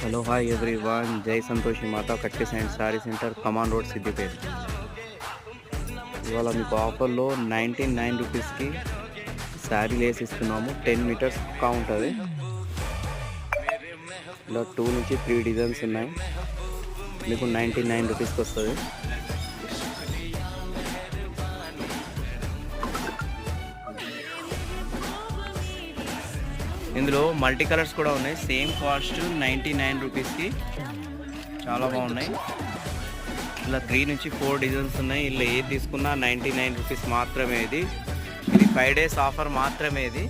Hello hi everyone, Jai Santoshi Mata కట్టిస్ and sari centre, Kaman road, Siddipet. ఇవాళ మీకు ఆఫర్లో 99 రూపీస్కి శారీ లేస్ ఇస్తున్నాము. 10 మీటర్స్ పక్కా ఉంటుంది. ఇలా 2 నుంచి 3 డిజైన్స్ ఉన్నాయి. మీకు 99 రూపీస్కి వస్తుంది. ఇందులో మల్టీ కలర్స్ కూడా ఉన్నాయి. సేమ్ కాస్ట్ 99 రూపీస్కి చాలా బాగున్నాయి. ఇలా 3 నుంచి 4 డిజైన్స్ ఉన్నాయి. ఇలా ఏది తీసుకున్నా 99 రూపీస్ మాత్రమే. ఇది 5 డేస్ ఆఫర్ మాత్రమే. ఇది